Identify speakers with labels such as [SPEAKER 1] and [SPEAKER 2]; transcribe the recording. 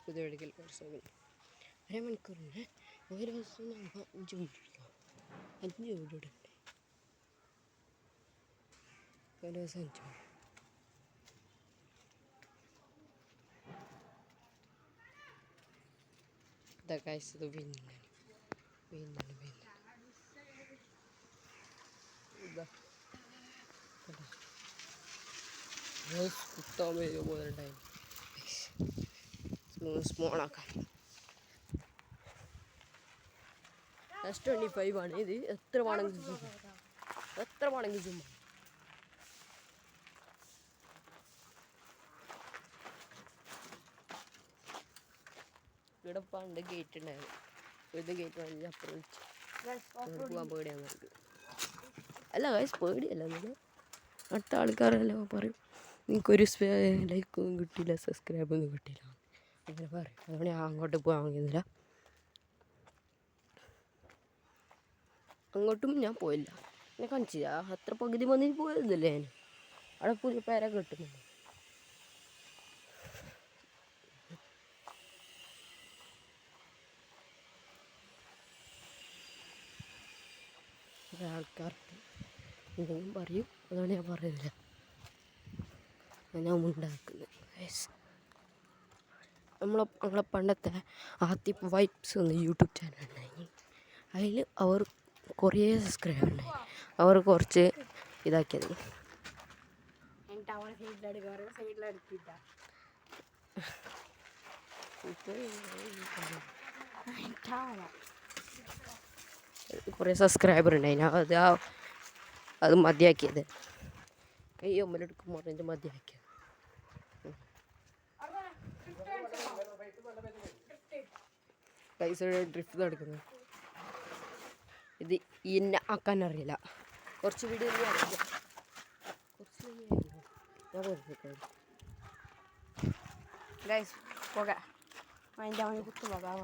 [SPEAKER 1] പുതിയ മെഡിക്കൽ കോഴ്സുകൾ അരമണിക്കൂറിന് ഒരു ദിവസം 5 മിനിറ്റ് 5 മിനിറ്റ് ഉണ്ട് ഒരു ദിവസം 5 മിനിറ്റ്. ഇതൊക്കെ അയച്ചത് പിന്നെ ഇതാ കുത്താൻ വരും പോലെ ഉണ്ടായി സ്മോളാക്കാൻ. S25 ആണ് ഇത്. എത്ര വേണമെങ്കിൽ ചുമ്മാ ഇവിടെ പണ്ട് ഗേറ്റ് ഉണ്ടായിരുന്നു. ഇത് ഗേറ്റ് വാങ്ങി അപ്പുറം വിളിച്ചു പോകാൻ പേടിയാണ് നമുക്ക്. അല്ല ഗൈസ് പേടിയല്ല, നിങ്ങൾ അടുത്ത ആൾക്കാരെല്ലാം പറയും നിങ്ങൾക്കൊരു ലൈക്കൊന്നും കിട്ടിയില്ല, സബ്സ്ക്രൈബൊന്നും കിട്ടിയില്ല അങ്ങനെ പറയും. അതുകൊണ്ട് ഞാൻ അങ്ങോട്ട് പോകാൻ വാങ്ങിയിരുന്നില്ല. അങ്ങോട്ടും ഞാൻ പോയില്ല. എന്നെ കാണിച്ചില്ല അത്ര പകുതി വന്നിട്ട് പോയതല്ലേ ഞാൻ. അവിടെ പുതിയ പേര കിട്ടുന്നുണ്ട്. ആൾക്കാർക്ക് എന്തെങ്കിലും പറയും, അതുകൊണ്ട് ഞാൻ പറയുന്നില്ല. ഞാൻ ഉണ്ടാക്കുന്നത് നമ്മളെ പണ്ടത്തെ ആത്തിഫ് വൈബ്സ് എന്ന യൂട്യൂബ് ചാനൽ ഉണ്ടായി. അതിൽ അവർ കുറേ സബ്സ്ക്രൈബർ ഉണ്ടായി. അവർ കുറച്ച് ഇതാക്കിയത് കുറേ സബ്സ്ക്രൈബർ ഉണ്ടായി. അത് മതിയാക്കിയത് കൈ ഒമ്പലെടുക്കുമ്പോൾ അതിൻ്റെ മതിയാക്കിയത്. പൈസ ഡ്രിഫ്റ്റ് നടക്കുന്നത് ഇത് എന്നെ ആക്കാൻ അറിയില്ല. കുറച്ച് വീഡിയോ ഗൈസ് പോകാം. അതിൻ്റെ അവന് കുത്തുപോകാം.